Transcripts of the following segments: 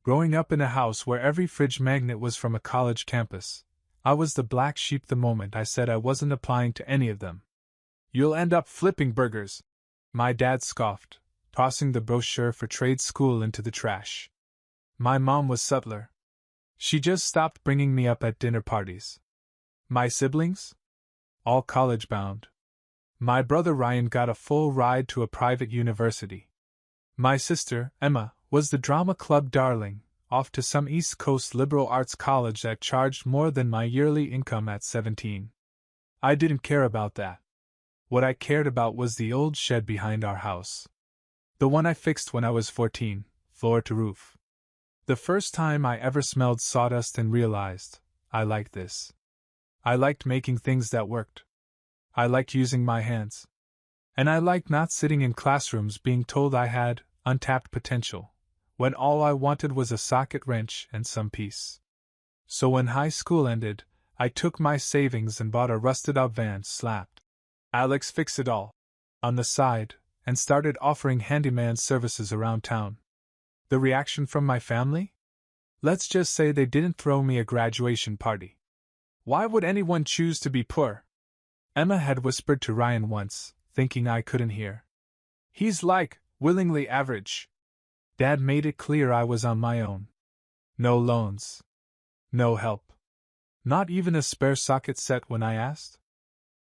Growing up in a house where every fridge magnet was from a college campus, I was the black sheep the moment I said I wasn't applying to any of them. "You'll end up flipping burgers," my dad scoffed, tossing the brochure for trade school into the trash. My mom was subtler. She just stopped bringing me up at dinner parties. My siblings? All college-bound. My brother Ryan got a full ride to a private university. My sister, Emma, was the drama club darling, off to some East Coast liberal arts college that charged more than my yearly income at 17. I didn't care about that. What I cared about was the old shed behind our house. The one I fixed when I was 14, floor to roof. The first time I ever smelled sawdust and realized, I liked this. I liked making things that worked. I liked using my hands. And I liked not sitting in classrooms being told I had untapped potential, when all I wanted was a socket wrench and some peace. So when high school ended, I took my savings and bought a rusted-out van slapped "Alex Fix-It-All" on the side, and started offering handyman services around town. The reaction from my family? Let's just say they didn't throw me a graduation party. Why would anyone choose to be poor? Emma had whispered to Ryan once, thinking I couldn't hear. "He's like, willingly average." Dad made it clear I was on my own. No loans. No help. Not even a spare socket set when I asked?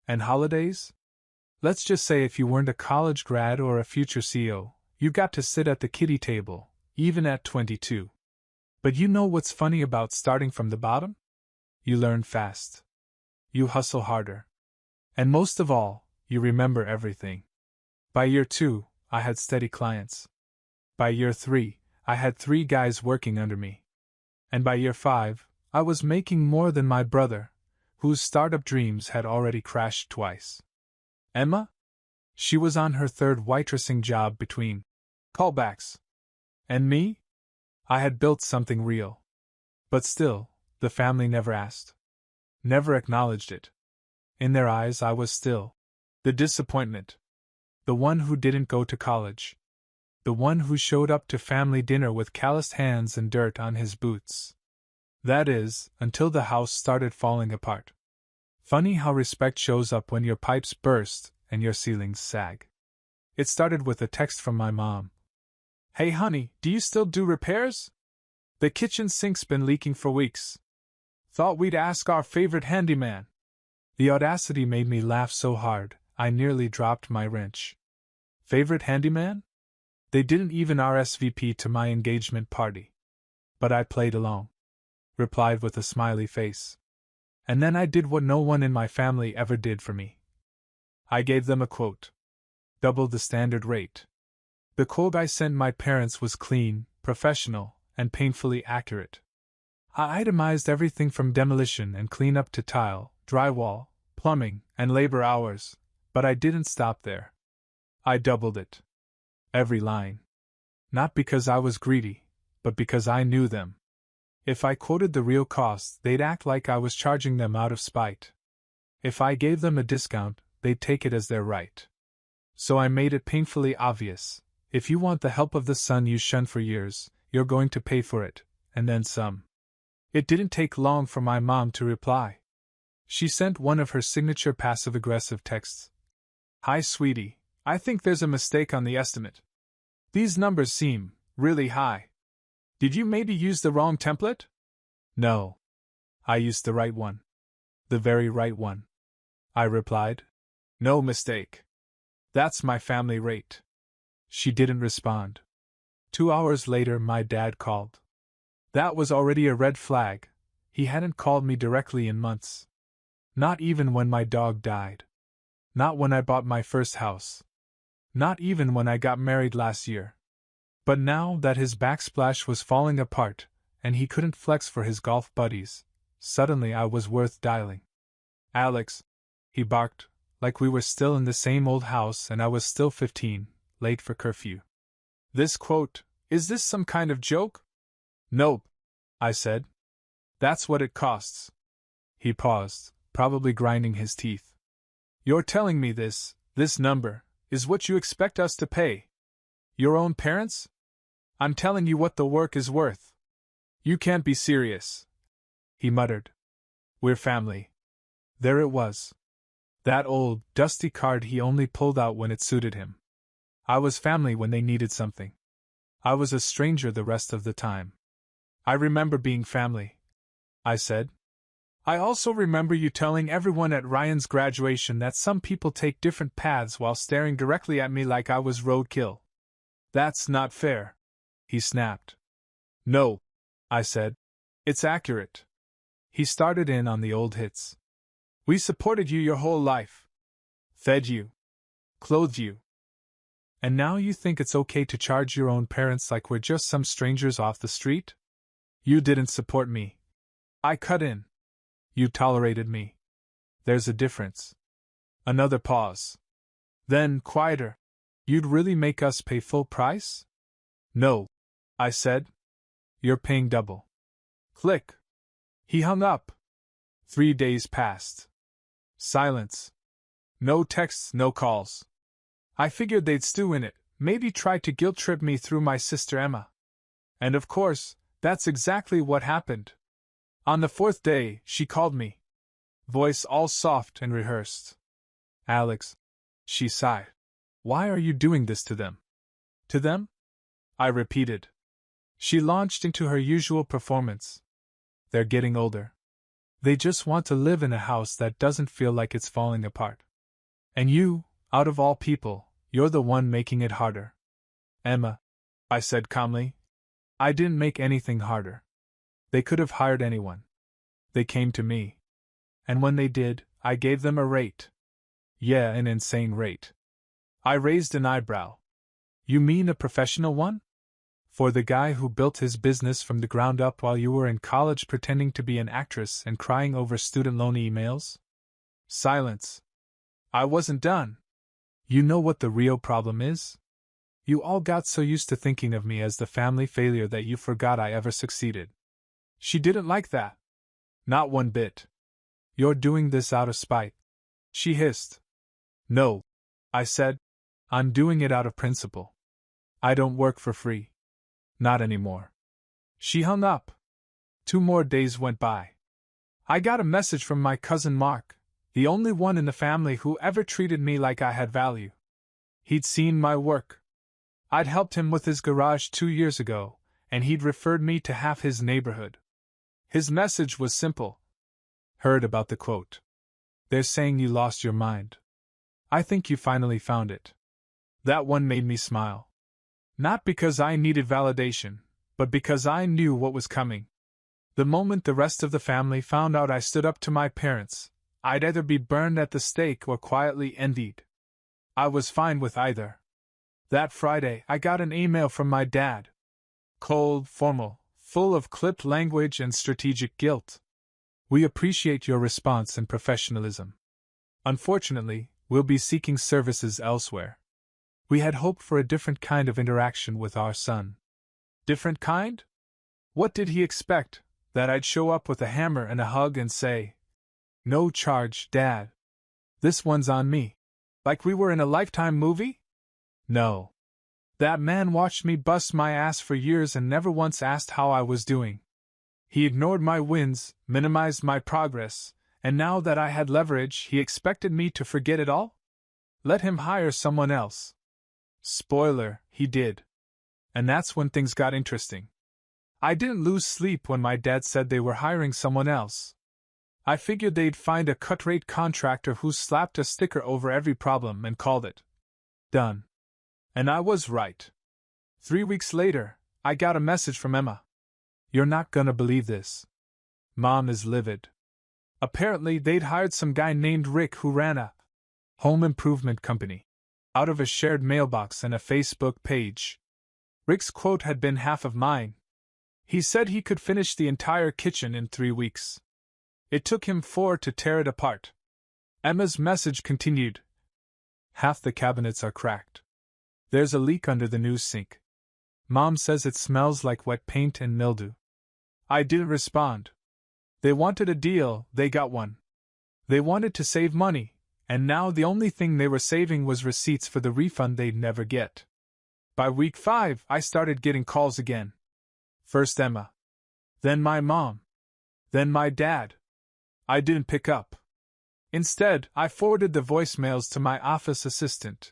And holidays? Let's just say if you weren't a college grad or a future CEO, you got to sit at the kiddie table, even at 22. But you know what's funny about starting from the bottom? You learn fast. You hustle harder. And most of all, you remember everything. By year 2, I had steady clients. By year 3, I had 3 guys working under me. And by year 5, I was making more than my brother, whose startup dreams had already crashed twice. Emma? She was on her 3rd waitressing job between callbacks. And me? I had built something real. But still, the family never asked. Never acknowledged it. In their eyes I was still the disappointment. The one who didn't go to college. The one who showed up to family dinner with calloused hands and dirt on his boots. That is, until the house started falling apart. Funny how respect shows up when your pipes burst and your ceilings sag. It started with a text from my mom. "Hey honey, do you still do repairs? The kitchen sink's been leaking for weeks. Thought we'd ask our favorite handyman." The audacity made me laugh so hard, I nearly dropped my wrench. Favorite handyman? They didn't even RSVP to my engagement party. But I played along. Replied with a smiley face. And then I did what no one in my family ever did for me. I gave them a quote. Double the standard rate. The quote I sent my parents was clean, professional, and painfully accurate. I itemized everything from demolition and cleanup to tile, drywall, plumbing, and labor hours, but I didn't stop there. I doubled it. Every line. Not because I was greedy, but because I knew them. If I quoted the real costs, they'd act like I was charging them out of spite. If I gave them a discount, they'd take it as their right. So I made it painfully obvious. If you want the help of the son you shunned for years, you're going to pay for it, and then some. It didn't take long for my mom to reply. She sent one of her signature passive-aggressive texts. "Hi sweetie, I think there's a mistake on the estimate. These numbers seem really high. Did you maybe use the wrong template?" "No. I used the right one. The very right one," I replied. "No mistake. That's my family rate." She didn't respond. 2 hours later my dad called. That was already a red flag. He hadn't called me directly in months. Not even when my dog died. Not when I bought my first house. Not even when I got married last year. But now that his backsplash was falling apart, and he couldn't flex for his golf buddies, suddenly I was worth dialing. "Alex," he barked, like we were still in the same old house and I was still 15, late for curfew. "This quote, is this some kind of joke?" "Nope," I said. "That's what it costs." He paused, probably grinding his teeth. "You're telling me this number, is what you expect us to pay? Your own parents? I'm telling you what the work is worth." You can't be serious, he muttered. We're family. There it was. That old, dusty card he only pulled out when it suited him. I was family when they needed something. I was a stranger the rest of the time. I remember being family, I said. I also remember you telling everyone at Ryan's graduation that some people take different paths while staring directly at me like I was roadkill. That's not fair, he snapped. No, I said. It's accurate. He started in on the old hits. We supported you your whole life. Fed you. Clothed you. And now you think it's okay to charge your own parents like we're just some strangers off the street? You didn't support me. I cut in. You tolerated me. There's a difference. Another pause. Then, quieter. You'd really make us pay full price? No, I said. You're paying double. Click. He hung up. 3 days passed. Silence. No texts, no calls. I figured they'd stew in it, maybe try to guilt-trip me through my sister Emma. And of course, that's exactly what happened. On the 4th day, she called me. Voice all soft and rehearsed. Alex, she sighed. Why are you doing this to them? To them? I repeated. She launched into her usual performance. They're getting older. They just want to live in a house that doesn't feel like it's falling apart. And you, out of all people, you're the one making it harder. Emma, I said calmly. I didn't make anything harder. They could have hired anyone. They came to me. And when they did, I gave them a rate. Yeah, an insane rate. I raised an eyebrow. You mean a professional one? For the guy who built his business from the ground up while you were in college pretending to be an actress and crying over student loan emails? Silence. I wasn't done. You know what the real problem is? You all got so used to thinking of me as the family failure that you forgot I ever succeeded. She didn't like that. Not one bit. You're doing this out of spite, she hissed. No, I said. I'm doing it out of principle. I don't work for free. Not anymore. She hung up. 2 more days went by. I got a message from my cousin Mark, the only one in the family who ever treated me like I had value. He'd seen my work. I'd helped him with his garage 2 years ago, and he'd referred me to half his neighborhood. His message was simple. Heard about the quote. They're saying you lost your mind. I think you finally found it. That one made me smile. Not because I needed validation, but because I knew what was coming. The moment the rest of the family found out I stood up to my parents, I'd either be burned at the stake or quietly envied. I was fine with either. That Friday, I got an email from my dad. Cold, formal, full of clipped language and strategic guilt. We appreciate your response and professionalism. Unfortunately, we'll be seeking services elsewhere. We had hoped for a different kind of interaction with our son. Different kind? What did he expect? That I'd show up with a hammer and a hug and say, "No charge, Dad. This one's on me." Like we were in a Lifetime movie? No. That man watched me bust my ass for years and never once asked how I was doing. He ignored my wins, minimized my progress, and now that I had leverage, he expected me to forget it all? Let him hire someone else. Spoiler, he did. And that's when things got interesting. I didn't lose sleep when my dad said they were hiring someone else. I figured they'd find a cut-rate contractor who slapped a sticker over every problem and called it done. And I was right. 3 weeks later, I got a message from Emma. You're not gonna believe this. Mom is livid. Apparently, they'd hired some guy named Rick who ran a home improvement company out of a shared mailbox and a Facebook page. Rick's quote had been half of mine. He said he could finish the entire kitchen in 3 weeks. It took him 4 to tear it apart. Emma's message continued. Half the cabinets are cracked. There's a leak under the new sink. Mom says it smells like wet paint and mildew. I didn't respond. They wanted a deal, they got one. They wanted to save money, and now the only thing they were saving was receipts for the refund they'd never get. By week 5, I started getting calls again. First Emma. Then my mom. Then my dad. I didn't pick up. Instead, I forwarded the voicemails to my office assistant.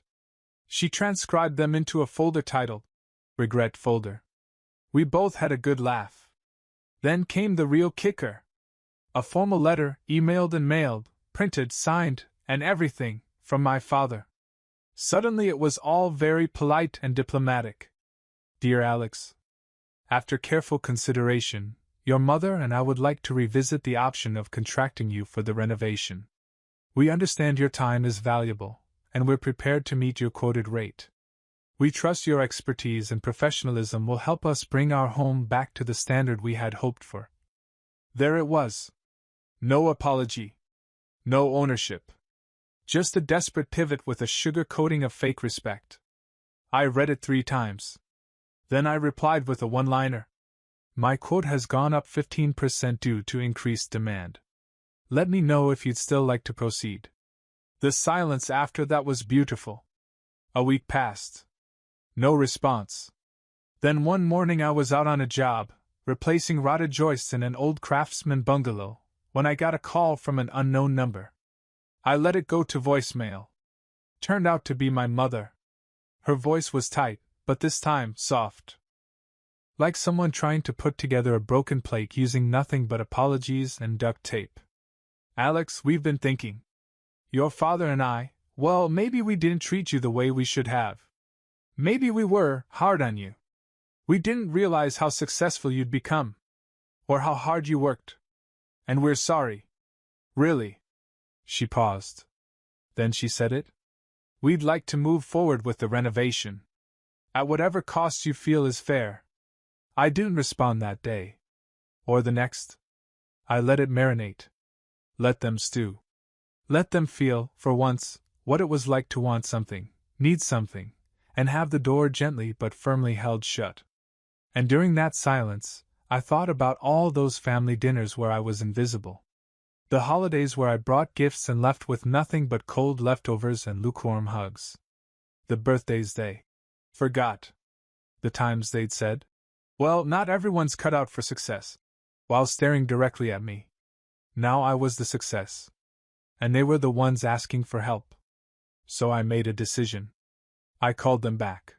She transcribed them into a folder titled Regret Folder. We both had a good laugh. Then came the real kicker. A formal letter, emailed and mailed, printed, signed, and everything, from my father. Suddenly it was all very polite and diplomatic. Dear Alex, after careful consideration, your mother and I would like to revisit the option of contracting you for the renovation. We understand your time is valuable, and we're prepared to meet your quoted rate. We trust your expertise and professionalism will help us bring our home back to the standard we had hoped for. There it was. No apology. No ownership. Just a desperate pivot with a sugar coating of fake respect. I read it 3 times. Then I replied with a one-liner. My quote has gone up 15% due to increased demand. Let me know if you'd still like to proceed. The silence after that was beautiful. A week passed. No response. Then one morning I was out on a job, replacing rotted joists in an old craftsman bungalow, when I got a call from an unknown number. I let it go to voicemail. Turned out to be my mother. Her voice was tight, but this time soft. Like someone trying to put together a broken plate using nothing but apologies and duct tape. Alex, we've been thinking. Your father and I, well, maybe we didn't treat you the way we should have. Maybe we were hard on you. We didn't realize how successful you'd become. Or how hard you worked. And we're sorry. Really. She paused. Then she said it. We'd like to move forward with the renovation. At whatever cost you feel is fair. I didn't respond that day. Or the next. I let it marinate. Let them stew. Let them feel, for once, what it was like to want something, need something, and have the door gently but firmly held shut. And during that silence, I thought about all those family dinners where I was invisible. The holidays where I brought gifts and left with nothing but cold leftovers and lukewarm hugs. The birthdays they forgot. The times they'd said, well, not everyone's cut out for success, while staring directly at me. Now I was the success. And they were the ones asking for help. So I made a decision. I called them back.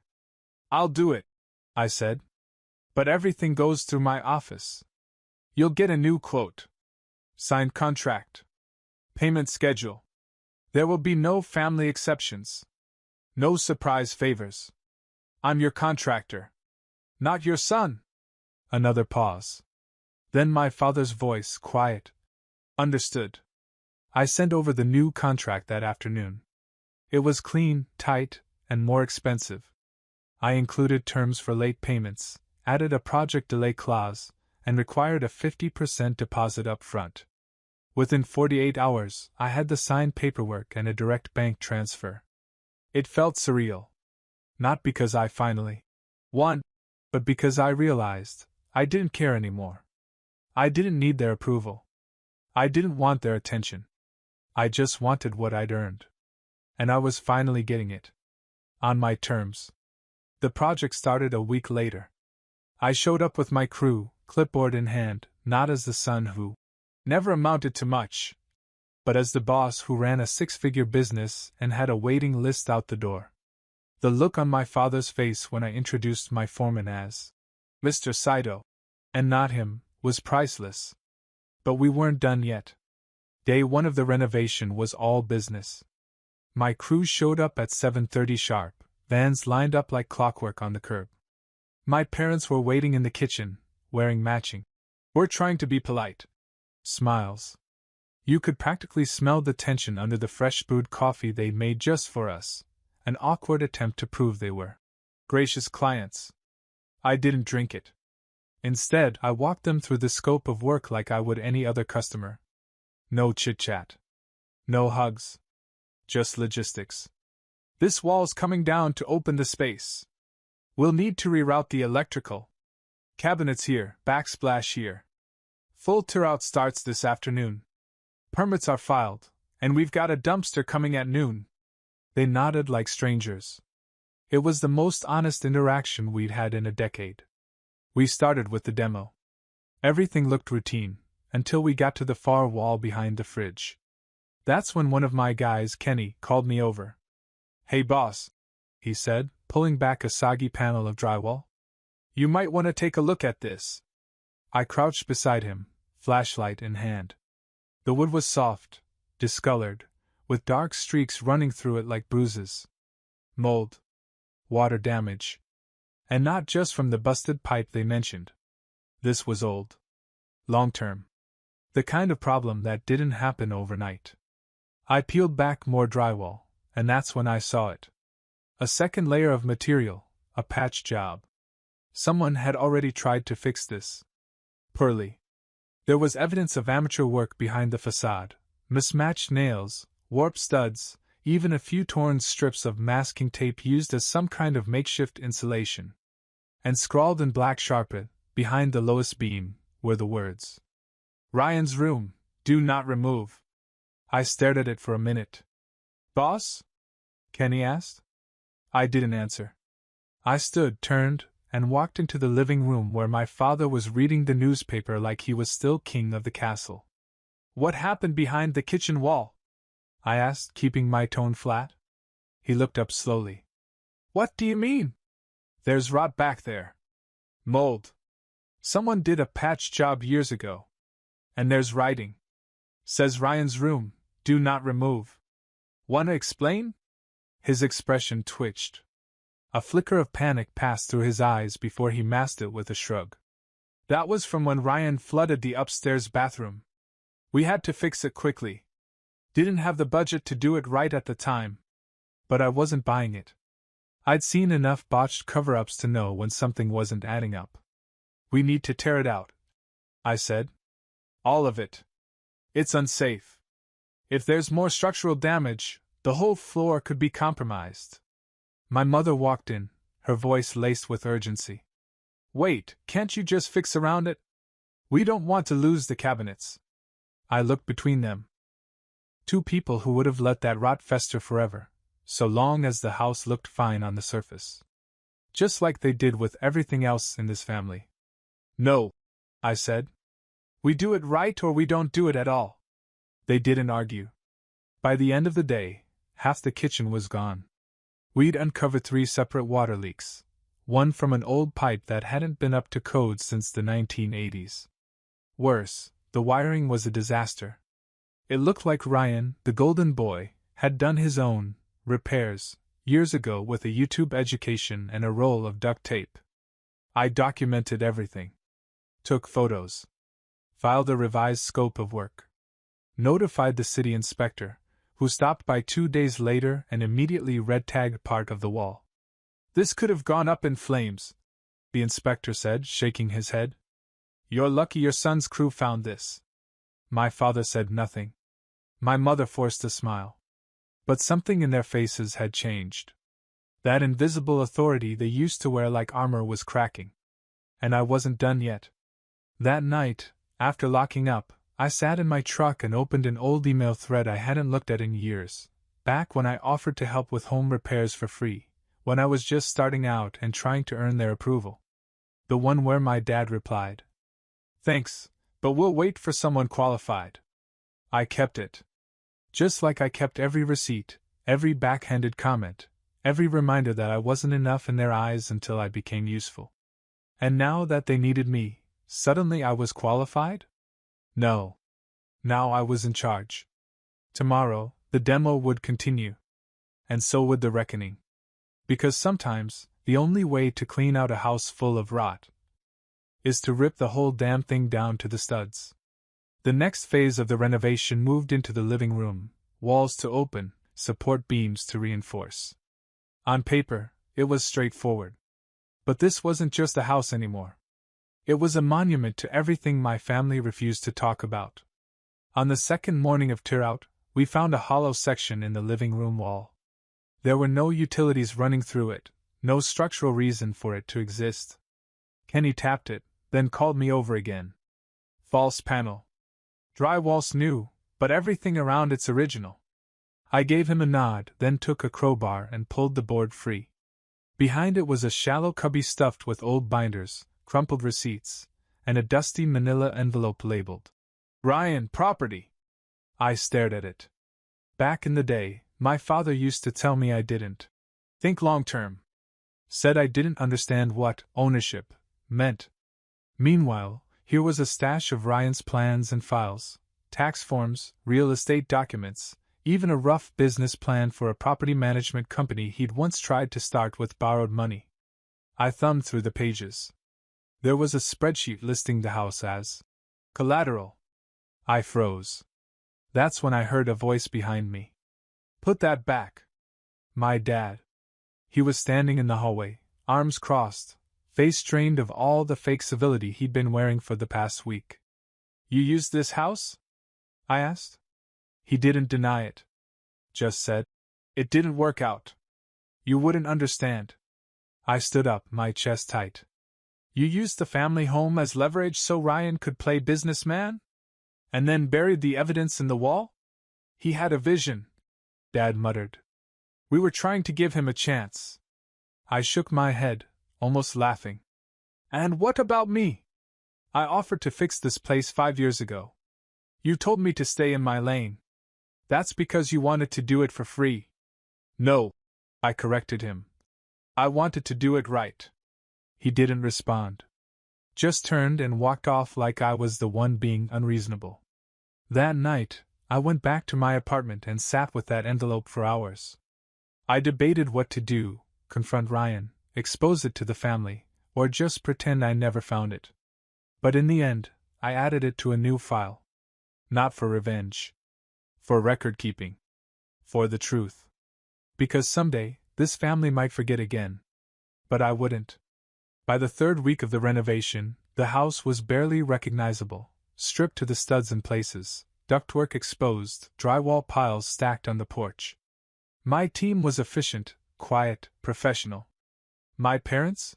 I'll do it, I said. But everything goes through my office. You'll get a new quote. Signed contract. Payment schedule. There will be no family exceptions. No surprise favors. I'm your contractor. Not your son. Another pause. Then my father's voice, quiet. Understood. I sent over the new contract that afternoon. It was clean, tight, and more expensive. I included terms for late payments, added a project delay clause, and required a 50% deposit up front. Within 48 hours, I had the signed paperwork and a direct bank transfer. It felt surreal. Not because I finally won, but because I realized I didn't care anymore. I didn't need their approval. I didn't want their attention. I just wanted what I'd earned. And I was finally getting it. On my terms. The project started a week later. I showed up with my crew, clipboard in hand, not as the son who never amounted to much, but as the boss who ran a 6-figure business and had a waiting list out the door. The look on my father's face when I introduced my foreman as Mr. Saito, and not him, was priceless. But we weren't done yet. Day 1 of the renovation was all business. My crew showed up at 7:30 sharp, vans lined up like clockwork on the curb. My parents were waiting in the kitchen, wearing matching. We're trying to be polite. Smiles. You could practically smell the tension under the fresh brewed coffee they'd made just for us, an awkward attempt to prove they were gracious clients. I didn't drink it. Instead, I walked them through the scope of work like I would any other customer. No chit-chat. No hugs. Just logistics. This wall's coming down to open the space. We'll need to reroute the electrical. Cabinets here, backsplash here. Full tour-out starts this afternoon. Permits are filed, and we've got a dumpster coming at noon. They nodded like strangers. It was the most honest interaction we'd had in a decade. We started with the demo. Everything looked routine, until we got to the far wall behind the fridge. That's when one of my guys, Kenny, called me over. "Hey boss," he said, pulling back a soggy panel of drywall. "You might want to take a look at this." I crouched beside him, flashlight in hand. The wood was soft, discolored, with dark streaks running through it like bruises. Mold. Water damage. And not just from the busted pipe they mentioned. This was old. Long-term. The kind of problem that didn't happen overnight. I peeled back more drywall, and that's when I saw it. A second layer of material, a patch job. Someone had already tried to fix this. Poorly. There was evidence of amateur work behind the facade, mismatched nails, warped studs, even a few torn strips of masking tape used as some kind of makeshift insulation. And scrawled in black sharpet, behind the lowest beam, were the words, "Ryan's room, do not remove." I stared at it for a minute. "Boss?" Kenny asked. I didn't answer. I stood, turned, and walked into the living room where my father was reading the newspaper like he was still king of the castle. "What happened behind the kitchen wall?" I asked, keeping my tone flat. He looked up slowly. "What do you mean?" "There's rot back there. Mold. Someone did a patch job years ago. And there's writing. Says Ryan's room, do not remove. Wanna explain?" His expression twitched. A flicker of panic passed through his eyes before he masked it with a shrug. "That was from when Ryan flooded the upstairs bathroom. We had to fix it quickly. Didn't have the budget to do it right at the time. But I wasn't buying it. I'd seen enough botched cover-ups to know when something wasn't adding up. We need to tear it out," I said. "All of it. It's unsafe. If there's more structural damage, the whole floor could be compromised." My mother walked in, her voice laced with urgency. "Wait, can't you just fix around it? We don't want to lose the cabinets." I looked between them. Two people who would have let that rot fester forever, so long as the house looked fine on the surface. Just like they did with everything else in this family. "No," I said. "We do it right or we don't do it at all." They didn't argue. By the end of the day, half the kitchen was gone. We'd uncovered 3 separate water leaks, one from an old pipe that hadn't been up to code since the 1980s. Worse, the wiring was a disaster. It looked like Ryan, the golden boy, had done his own repairs years ago with a YouTube education and a roll of duct tape. I documented everything. Took photos. Filed a revised scope of work. Notified the city inspector, who stopped by 2 days later and immediately red-tagged part of the wall. "This could have gone up in flames," the inspector said, shaking his head. "You're lucky your son's crew found this." My father said nothing. My mother forced a smile. But something in their faces had changed. That invisible authority they used to wear like armor was cracking. And I wasn't done yet. That night, after locking up, I sat in my truck and opened an old email thread I hadn't looked at in years, back when I offered to help with home repairs for free, when I was just starting out and trying to earn their approval. The one where my dad replied, "Thanks, but we'll wait for someone qualified." I kept it. Just like I kept every receipt, every backhanded comment, every reminder that I wasn't enough in their eyes until I became useful. And now that they needed me, suddenly I was qualified? No. Now I was in charge. Tomorrow, the demo would continue. And so would the reckoning. Because sometimes, the only way to clean out a house full of rot is to rip the whole damn thing down to the studs. The next phase of the renovation moved into the living room, walls to open, support beams to reinforce. On paper, it was straightforward. But this wasn't just a house anymore. It was a monument to everything my family refused to talk about. On the second morning of tear-out, we found a hollow section in the living room wall. There were no utilities running through it, no structural reason for it to exist. Kenny tapped it, then called me over again. "False panel. Drywall's new, but everything around it's original." I gave him a nod, then took a crowbar and pulled the board free. Behind it was a shallow cubby stuffed with old binders, crumpled receipts, and a dusty manila envelope labeled Ryan Property. I stared at it. Back in the day, my father used to tell me I didn't think long term. Said I didn't understand what ownership meant. Meanwhile, here was a stash of Ryan's plans and files, tax forms, real estate documents, even a rough business plan for a property management company he'd once tried to start with borrowed money. I thumbed through the pages. There was a spreadsheet listing the house as collateral. I froze. That's when I heard a voice behind me. Put that back. My dad. He was standing in the hallway, arms crossed, face strained of all the fake civility he'd been wearing for the past week. You used this house? I asked. He didn't deny it. Just said, it didn't work out. You wouldn't understand. I stood up, my chest tight. You used the family home as leverage so Ryan could play businessman? And then buried the evidence in the wall? He had a vision, Dad muttered. We were trying to give him a chance. I shook my head, almost laughing. And what about me? I offered to fix this place 5 years ago. You told me to stay in my lane. That's because you wanted to do it for free. No, I corrected him. I wanted to do it right. He didn't respond. Just turned and walked off like I was the one being unreasonable. That night, I went back to my apartment and sat with that envelope for hours. I debated what to do, confront Ryan, expose it to the family, or just pretend I never found it. But in the end, I added it to a new file. Not for revenge. For record-keeping. For the truth. Because someday, this family might forget again. But I wouldn't. By the 3rd week of the renovation, the house was barely recognizable, stripped to the studs in places, ductwork exposed, drywall piles stacked on the porch. My team was efficient, quiet, professional. My parents?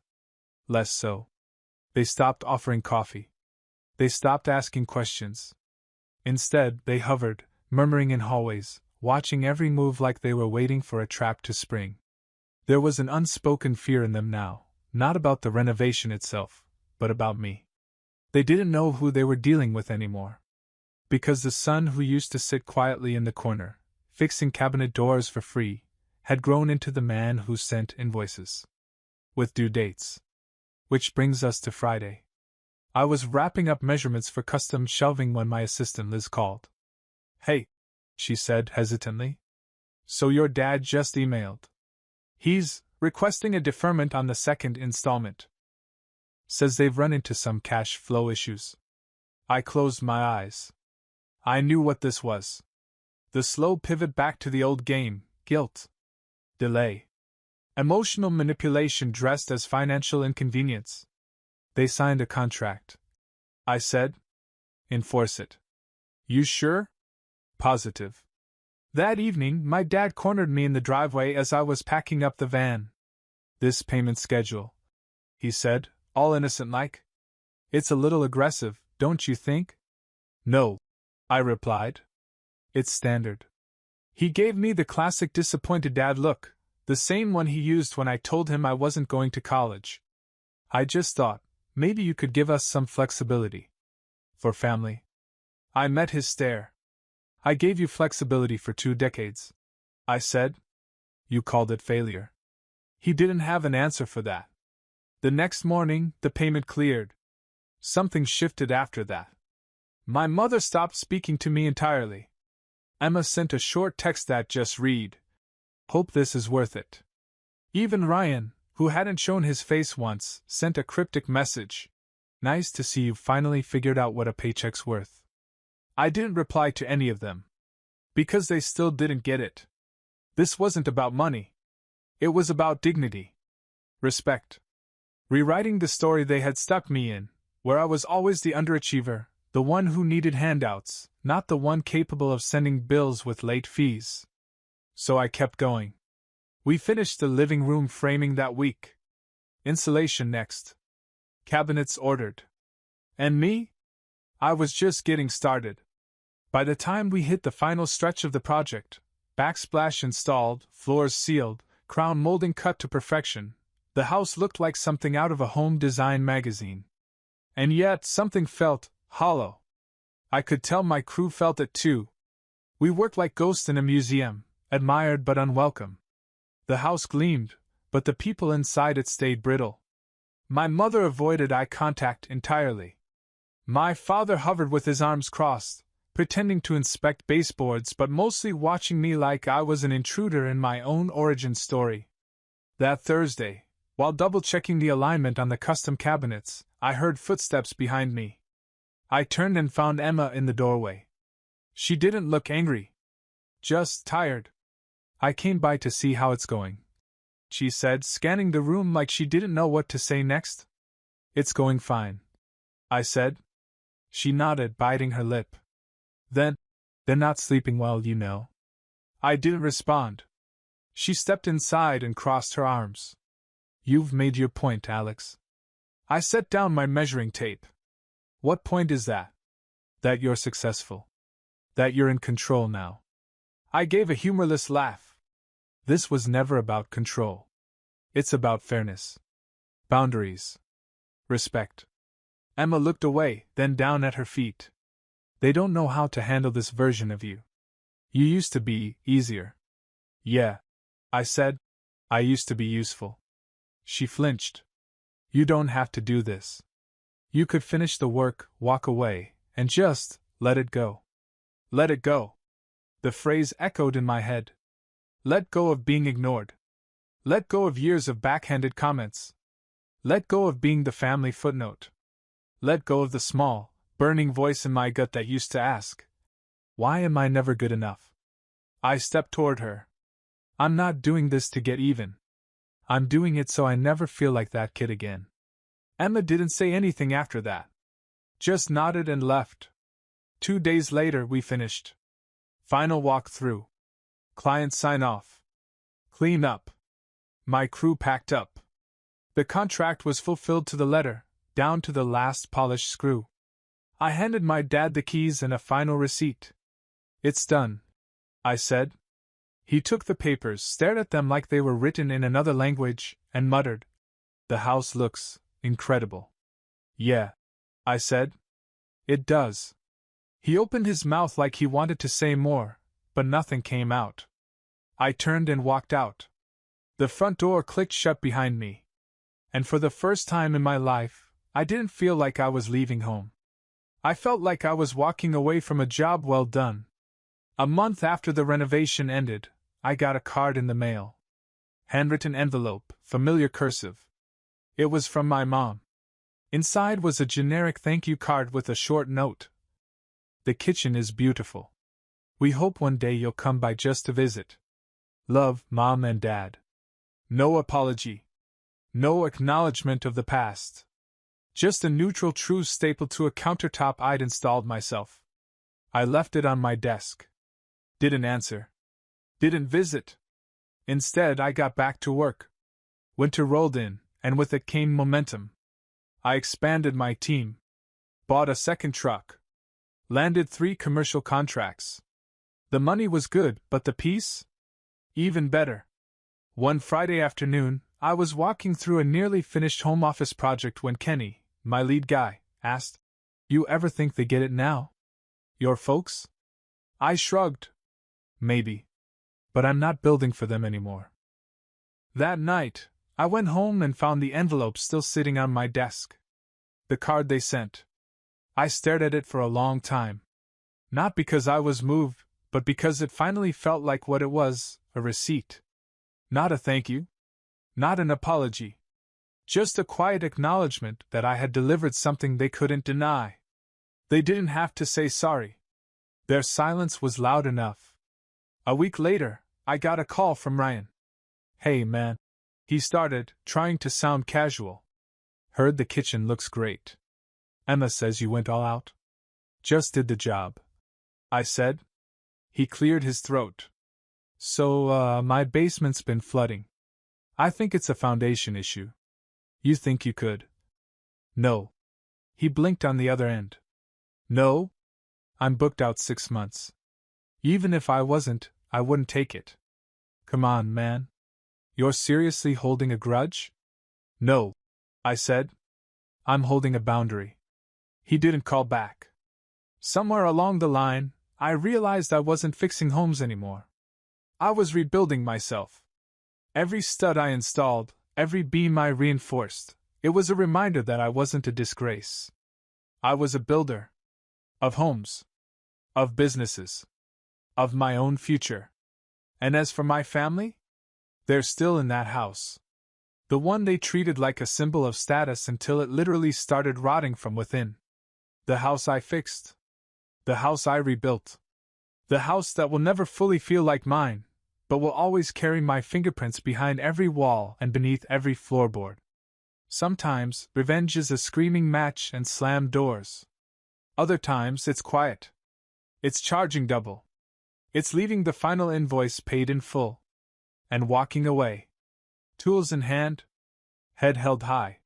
Less so. They stopped offering coffee. They stopped asking questions. Instead, they hovered, murmuring in hallways, watching every move like they were waiting for a trap to spring. There was an unspoken fear in them now, not about the renovation itself, but about me. They didn't know who they were dealing with anymore. Because the son who used to sit quietly in the corner, fixing cabinet doors for free, had grown into the man who sent invoices. With due dates. Which brings us to Friday. I was wrapping up measurements for custom shelving when my assistant Liz called. Hey, she said hesitantly. So your dad just emailed. He's requesting a deferment on the 2nd installment. Says they've run into some cash flow issues. I closed my eyes. I knew what this was. The slow pivot back to the old game, guilt. Delay. Emotional manipulation dressed as financial inconvenience. They signed a contract. I said. Enforce it. You sure? Positive. That evening, my dad cornered me in the driveway as I was packing up the van. This payment schedule, he said, all innocent-like. It's a little aggressive, don't you think? No, I replied. It's standard. He gave me the classic disappointed dad look, the same one he used when I told him I wasn't going to college. I just thought, maybe you could give us some flexibility. For family. I met his stare. I gave you flexibility for 2 decades. I said. You called it failure. He didn't have an answer for that. The next morning, the payment cleared. Something shifted after that. My mother stopped speaking to me entirely. Emma sent a short text that just read, "Hope this is worth it." Even Ryan, who hadn't shown his face once, sent a cryptic message. "Nice to see you finally figured out what a paycheck's worth." I didn't reply to any of them. Because they still didn't get it. This wasn't about money. It was about dignity. Respect. Rewriting the story they had stuck me in, where I was always the underachiever, the one who needed handouts, not the one capable of sending bills with late fees. So I kept going. We finished the living room framing that week. Insulation next. Cabinets ordered. And me? I was just getting started. By the time we hit the final stretch of the project, backsplash installed, floors sealed, crown molding cut to perfection, the house looked like something out of a home design magazine. And yet something felt hollow. I could tell my crew felt it too. We worked like ghosts in a museum, admired but unwelcome. The house gleamed, but the people inside it stayed brittle. My mother avoided eye contact entirely. My father hovered with his arms crossed, pretending to inspect baseboards but mostly watching me like I was an intruder in my own origin story. That Thursday, while double-checking the alignment on the custom cabinets, I heard footsteps behind me. I turned and found Emma in the doorway. She didn't look angry. Just tired. "I came by to see how it's going," she said, scanning the room like she didn't know what to say next. "It's going fine," I said. She nodded, biting her lip. "Then, they're not sleeping well, you know." I didn't respond. She stepped inside and crossed her arms. "You've made your point, Alex." I set down my measuring tape. "What point is that?" "That you're successful. That you're in control now." I gave a humorless laugh. This was never about control. It's about fairness. Boundaries. Respect. Emma looked away, then down at her feet. "They don't know how to handle this version of you. You used to be easier." "Yeah," I said. "I used to be useful." She flinched. "You don't have to do this. You could finish the work, walk away, and just let it go." Let it go. The phrase echoed in my head. Let go of being ignored. Let go of years of backhanded comments. Let go of being the family footnote. Let go of the small, burning voice in my gut that used to ask, "Why am I never good enough?" I stepped toward her. "I'm not doing this to get even. I'm doing it so I never feel like that kid again." Emma didn't say anything after that. Just nodded and left. 2 days later we finished. Final walk-through. Client sign-off. Clean up. My crew packed up. The contract was fulfilled to the letter, down to the last polished screw. I handed my dad the keys and a final receipt. "It's done," I said. He took the papers, stared at them like they were written in another language, and muttered, "The house looks incredible." "Yeah," I said. "It does." He opened his mouth like he wanted to say more, but nothing came out. I turned and walked out. The front door clicked shut behind me. And for the first time in my life, I didn't feel like I was leaving home. I felt like I was walking away from a job well done. A month after the renovation ended, I got a card in the mail. Handwritten envelope, familiar cursive. It was from my mom. Inside was a generic thank you card with a short note. "The kitchen is beautiful. We hope one day you'll come by just to visit. Love, Mom and Dad." No apology. No acknowledgement of the past. Just a neutral truce stapled to a countertop I'd installed myself. I left it on my desk. Didn't answer. Didn't visit. Instead, I got back to work. Winter rolled in, and with it came momentum. I expanded my team. Bought a second truck. Landed 3 commercial contracts. The money was good, but the peace? Even better. One Friday afternoon, I was walking through a nearly finished home office project when Kenny, my lead guy, asked, "You ever think they get it now? Your folks?" I shrugged. "Maybe. But I'm not building for them anymore." That night, I went home and found the envelope still sitting on my desk. The card they sent. I stared at it for a long time. Not because I was moved, but because it finally felt like what it was, a receipt. Not a thank you. Not an apology. Just a quiet acknowledgement that I had delivered something they couldn't deny. They didn't have to say sorry. Their silence was loud enough. A week later, I got a call from Ryan. "Hey man," he started, trying to sound casual. "Heard the kitchen looks great. Emma says you went all out." "Just did the job," I said. He cleared his throat. "So, my basement's been flooding. I think it's a foundation issue. You think you could?" "No." He blinked on the other end. "No? I'm booked out 6 months. Even if I wasn't, I wouldn't take it." "Come on, man. You're seriously holding a grudge?" "No," I said. "I'm holding a boundary." He didn't call back. Somewhere along the line, I realized I wasn't fixing homes anymore. I was rebuilding myself. Every stud I installed, every beam I reinforced, it was a reminder that I wasn't a disgrace. I was a builder. Of homes. Of businesses. Of my own future. And as for my family? They're still in that house. The one they treated like a symbol of status until it literally started rotting from within. The house I fixed. The house I rebuilt. The house that will never fully feel like mine, but will always carry my fingerprints behind every wall and beneath every floorboard. Sometimes, revenge is a screaming match and slammed doors. Other times, it's quiet. It's charging double. It's leaving the final invoice paid in full. And walking away. Tools in hand. Head held high.